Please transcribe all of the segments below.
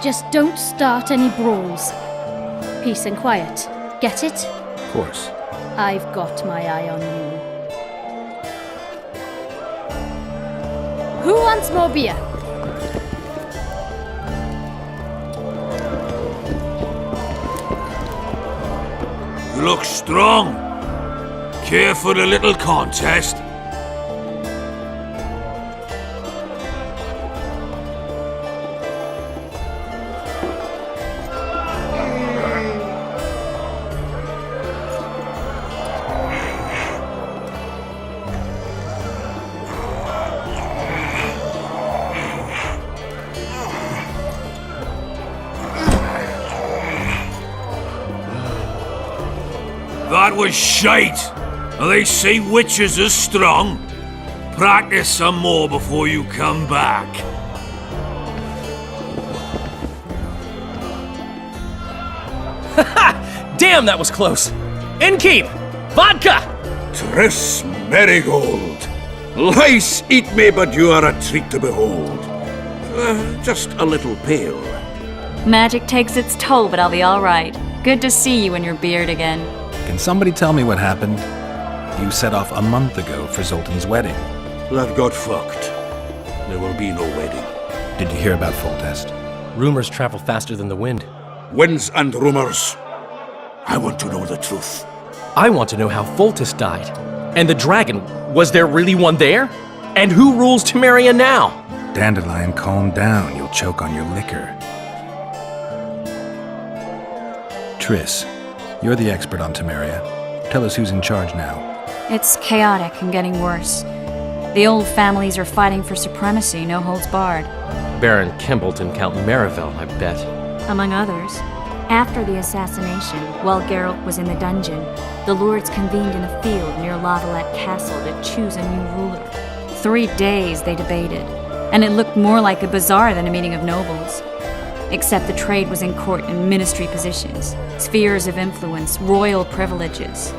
Just don't start any brawls. Peace and quiet. Get it? Of course. I've got my eye on you. Who wants more beer? You look strong. Care for a little contest? That was shite! They say witches are strong. Practice some more before you come back. Damn, that was close! Innkeep! Vodka! Tris Marigold. Lice eat me, but you are a treat to behold. Just a little pale. Magic takes its toll, but I'll be all right. Good to see you and your beard again. Can somebody tell me what happened? You set off a month ago for Zoltan's wedding. That got fucked. There will be no wedding. Did you hear about Foltest? Rumors travel faster than the wind. Winds and rumors. I want to know the truth. I want to know how Foltest died. And the dragon, was there really one there? And who rules Temeria now? Dandelion, calm down. You'll choke on your liquor. Triss, you're the expert on Temeria. Tell us who's in charge now. It's chaotic and getting worse. The old families are fighting for supremacy, no holds barred. Baron Kimbalt and Count Merivale, I bet. Among others. After the assassination, while Geralt was in the dungeon, the lords convened in a field near La Valette Castle to choose a new ruler. 3 days they debated, and it looked more like a bazaar than a meeting of nobles. Except the trade was in court and ministry positions, spheres of influence, royal privileges.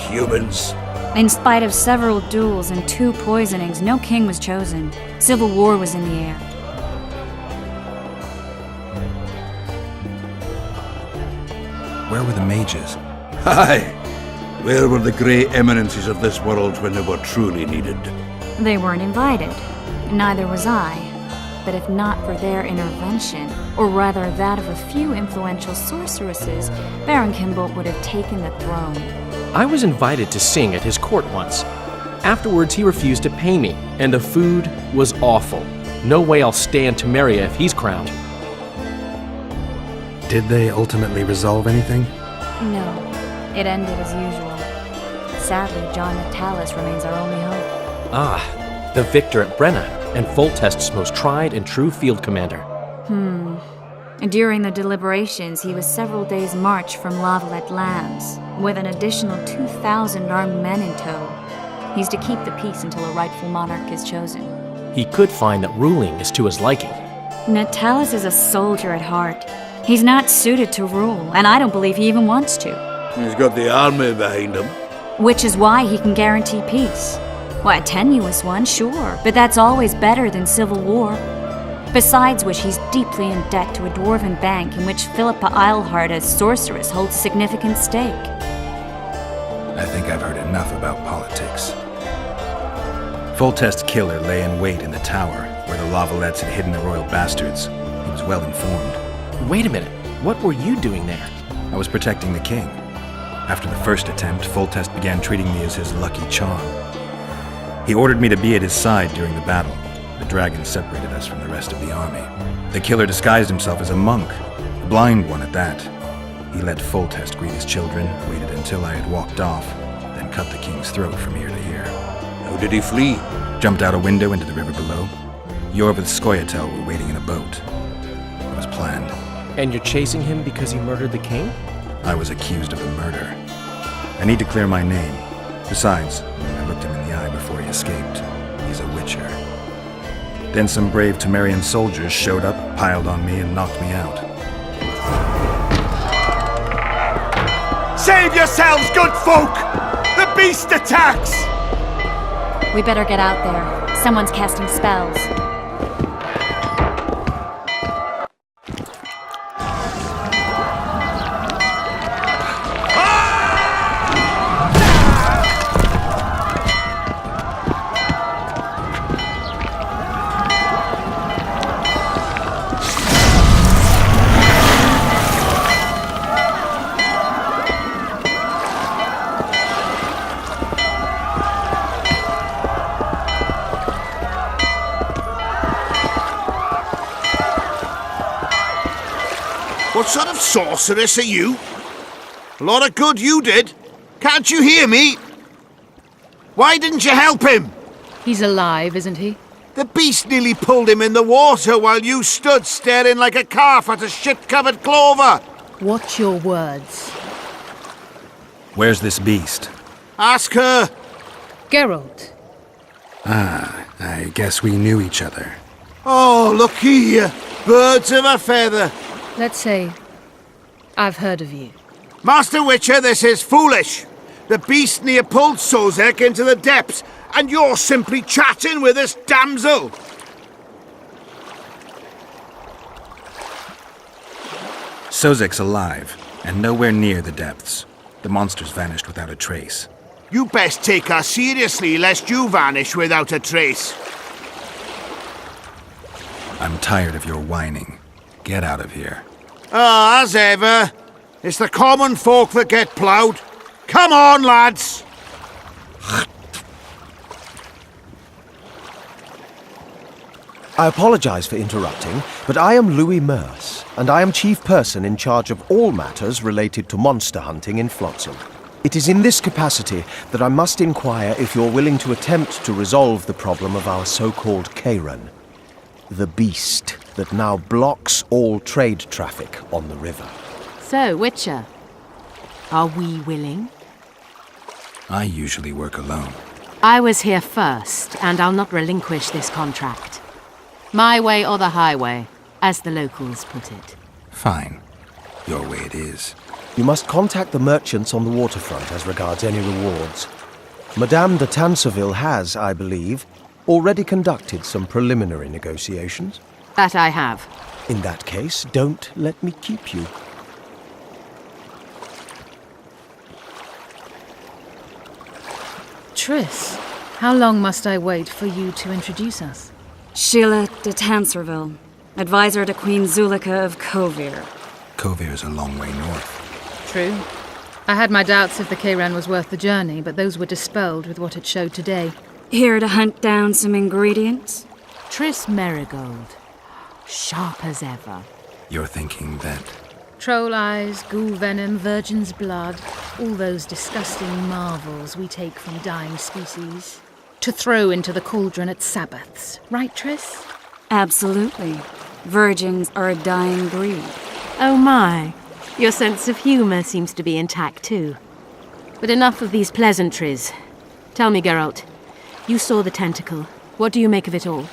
Humans. In spite of several duels and 2 poisonings, no king was chosen. Civil war was in the air. Where were the mages? Aye. Where were the grey eminences of this world when they were truly needed? They weren't invited. Neither was I. But if not for their intervention, or rather that of a few influential sorceresses, Baron Kimbalt would have taken the throne. I was invited to sing at his court once. Afterwards, he refused to pay me, and the food was awful. No way I'll stay in Temeria if he's crowned. Did they ultimately resolve anything? No, it ended as usual. Sadly, John Natalis remains our only hope. Ah, the victor at Brenna, and Foltest's most tried and true field commander. During the deliberations, he was several days' march from La Valette lands, with an additional 2,000 armed men in tow. He's to keep the peace until a rightful monarch is chosen. He could find that ruling is to his liking. Natalis is a soldier at heart. He's not suited to rule, and I don't believe he even wants to. He's got the army behind him. Which is why he can guarantee peace. Why, a tenuous one, sure, but that's always better than civil war. Besides which, he's deeply in debt to a dwarven bank in which Philippa Eilhart, as sorceress, holds significant stake. I think I've heard enough about politics. Foltest's killer lay in wait in the tower, where the La Valettes had hidden the royal bastards. He was well informed. Wait a minute, what were you doing there? I was protecting the king. After the first attempt, Foltest began treating me as his lucky charm. He ordered me to be at his side during the battle. The dragon separated us from the rest of the army. The killer disguised himself as a monk, a blind one at that. He let Foltest greet his children, waited until I had walked off, then cut the king's throat from ear to ear. How did he flee? Jumped out a window into the river below. Yor with Skoyatel were waiting in a boat. It was planned. And you're chasing him because he murdered the king? I was accused of a murder. I need to clear my name. Besides, I looked him in the eye before he escaped. He's a witcher. Then some brave Temerian soldiers showed up, piled on me, and knocked me out. Save yourselves, good folk! The beast attacks! We better get out there. Someone's casting spells. What sort of sorceress are you? A lot of good you did. Can't you hear me? Why didn't you help him? He's alive, isn't he? The beast nearly pulled him in the water while you stood staring like a calf at a shit-covered clover. Watch your words. Where's this beast? Ask her. Geralt. I guess we knew each other. Oh, look here. Birds of a feather. Let's say I've heard of you. Master Witcher, this is foolish. The beast near pulled Sozek into the depths, and you're simply chatting with this damsel. Sozek's alive, and nowhere near the depths. The monster's vanished without a trace. You best take her seriously, lest you vanish without a trace. I'm tired of your whining. Get out of here. Ah, as ever. It's the common folk that get ploughed. Come on, lads! I apologize for interrupting, but I am Louis Merce, and I am chief person in charge of all matters related to monster hunting in Flotsam. It is in this capacity that I must inquire if you're willing to attempt to resolve the problem of our so-called Kairan, the beast that now blocks all trade traffic on the river. So, Witcher, are we willing? I usually work alone. I was here first, and I'll not relinquish this contract. My way or the highway, as the locals put it. Fine. Your way it is. You must contact the merchants on the waterfront as regards any rewards. Madame de Tanseville has, I believe, already conducted some preliminary negotiations. That I have. In that case, don't let me keep you. Triss, how long must I wait for you to introduce us? Sheila de Tanserville, advisor to Queen Zulika of Kovir. Kovir's a long way north. True. I had my doubts if the Kairan was worth the journey, but those were dispelled with what it showed today. Here to hunt down some ingredients? Triss Merigold. Sharp as ever. You're thinking that... Troll eyes, ghoul venom, virgin's blood, all those disgusting marvels we take from dying species. To throw into the cauldron at Sabbaths. Right, Triss? Absolutely. Virgins are a dying breed. Oh my. Your sense of humour seems to be intact too. But enough of these pleasantries. Tell me, Geralt. You saw the tentacle. What do you make of it all?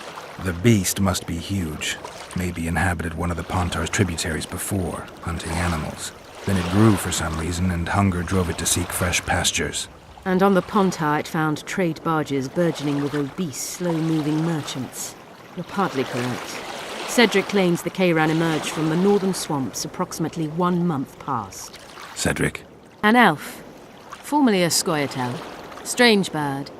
The beast must be huge. Maybe inhabited one of the Pontar's tributaries before, hunting animals. Then it grew for some reason, and hunger drove it to seek fresh pastures. And on the Pontar it found trade barges burgeoning with obese, slow-moving merchants. You're partly correct. Cedric claims the Kairan emerged from the northern swamps approximately 1 month past. Cedric? An elf. Formerly a Scoia'tael. Strange bird.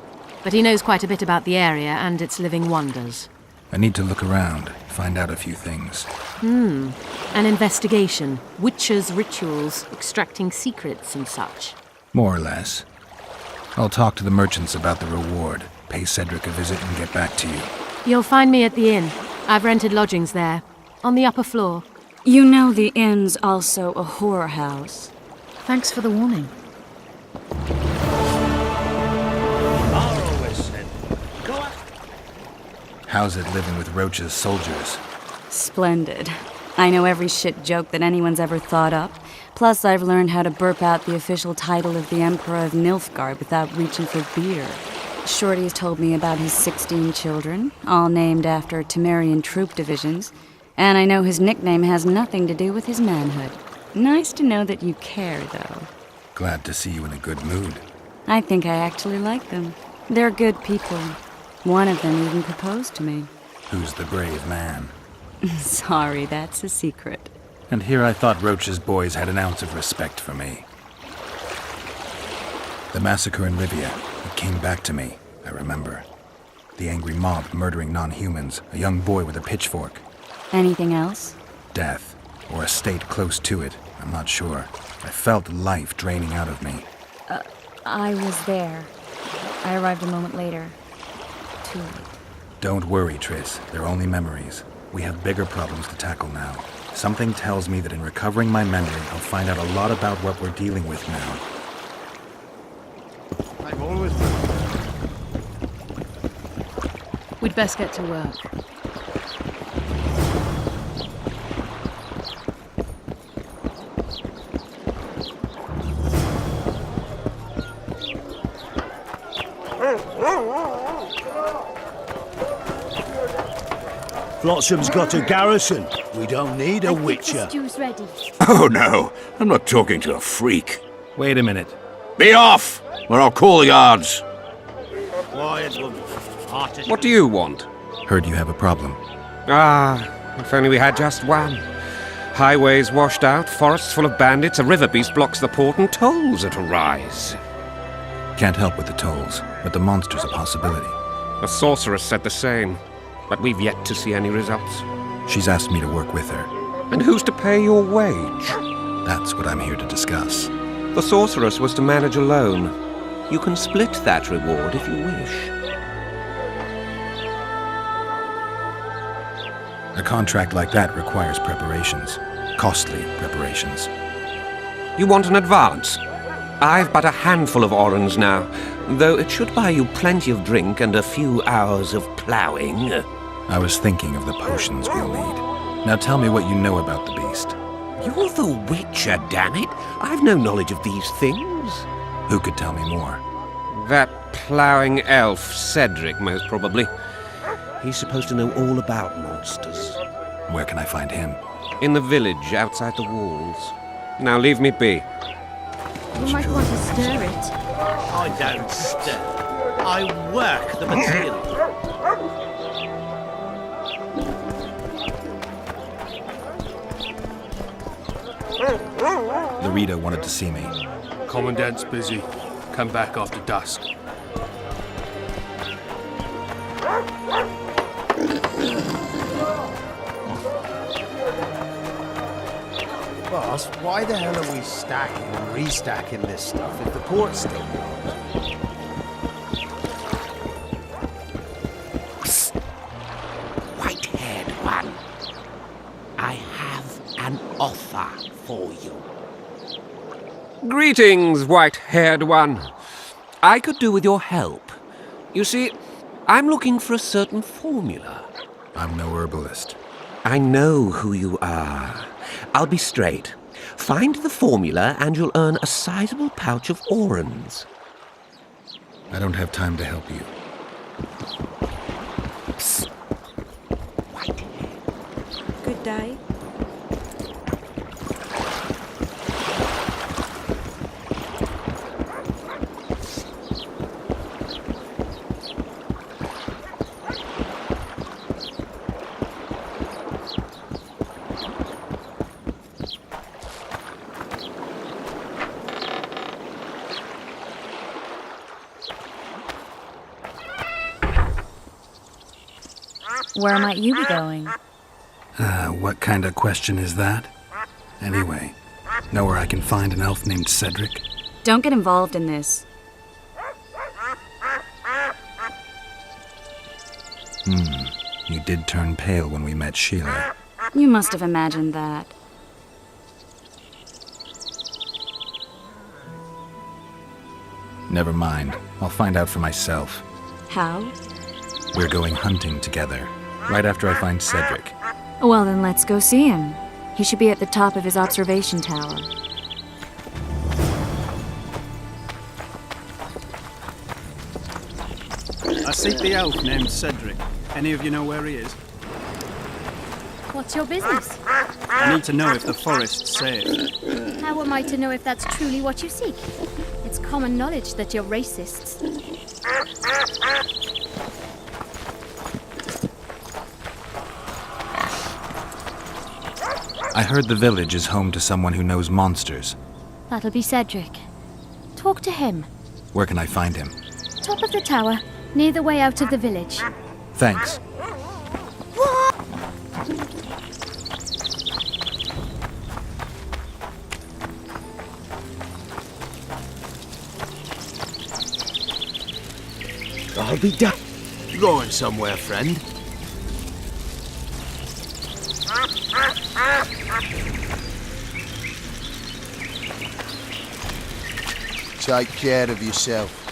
But he knows quite a bit about the area and its living wonders. I need to look around, find out a few things. An investigation. Witchers' rituals, extracting secrets and such. More or less. I'll talk to the merchants about the reward, pay Cedric a visit and get back to you. You'll find me at the inn. I've rented lodgings there, on the upper floor. You know the inn's also a whorehouse. Thanks for the warning. How's it living with Roach's soldiers? Splendid. I know every shit joke that anyone's ever thought up. Plus, I've learned how to burp out the official title of the Emperor of Nilfgaard without reaching for beer. Shorty's told me about his 16 children, all named after Temerian troop divisions, and I know his nickname has nothing to do with his manhood. Nice to know that you care, though. Glad to see you in a good mood. I think I actually like them. They're good people. One of them even proposed to me. Who's the brave man? Sorry, that's a secret. And here I thought Roach's boys had an ounce of respect for me. The massacre in Rivia, it came back to me, I remember. The angry mob murdering non-humans, a young boy with a pitchfork. Anything else? Death, or a state close to it, I'm not sure. I felt life draining out of me. I was there. I arrived a moment later. Too late. Don't worry, Triss. They're only memories. We have bigger problems to tackle now. Something tells me that in recovering my memory, I'll find out a lot about what we're dealing with now. I've always... We'd best get to work. Flotsam's got a garrison. We don't need a witcher. Stew's ready. Oh no, I'm not talking to a freak. Wait a minute. Be off, or I'll call the guards. Quiet, woman. What do you want? Heard you have a problem. If only we had just one. Highways washed out, forests full of bandits, a river beast blocks the port, and tolls that arise. Can't help with the tolls, but the monster's a possibility. A sorceress said the same, but we've yet to see any results. She's asked me to work with her. And who's to pay your wage? That's what I'm here to discuss. The sorceress was to manage alone. You can split that reward if you wish. A contract like that requires preparations. Costly preparations. You want an advance? I've but a handful of orens now, though it should buy you plenty of drink and a few hours of ploughing. I was thinking of the potions we'll need. Now tell me what you know about the beast. You're the Witcher, damn it! I've no knowledge of these things. Who could tell me more? That ploughing elf, Cedric, most probably. He's supposed to know all about monsters. Where can I find him? In the village, outside the walls. Now leave me be. You might want to stir it. I don't stir. I work the material. Larita wanted to see me. Commandant's busy. Come back after dusk. Boss, why the hell are we stacking and restacking this stuff if the port's still warm? White-haired one. I have an offer for you. Greetings, white-haired one. I could do with your help. You see, I'm looking for a certain formula. I'm no herbalist. I know who you are. I'll be straight. Find the formula and you'll earn a sizable pouch of orens. I don't have time to help you. Psst. White-haired. Good day. Where might you be going? What kind of question is that? Anyway, know where I can find an elf named Cedric? Don't get involved in this. You did turn pale when we met Sheila. You must have imagined that. Never mind. I'll find out for myself. How? We're going hunting together, right after I find Cedric. Well, then let's go see him. He should be at the top of his observation tower. I seek the elf named Cedric. Any of you know where he is? What's your business? I need to know if the forest's safe. How am I to know if that's truly what you seek? It's common knowledge that you're racists. I heard the village is home to someone who knows monsters. That'll be Cedric. Talk to him. Where can I find him? Top of the tower, near the way out of the village. Thanks. I'll be done. You going somewhere, friend? Take care of yourself.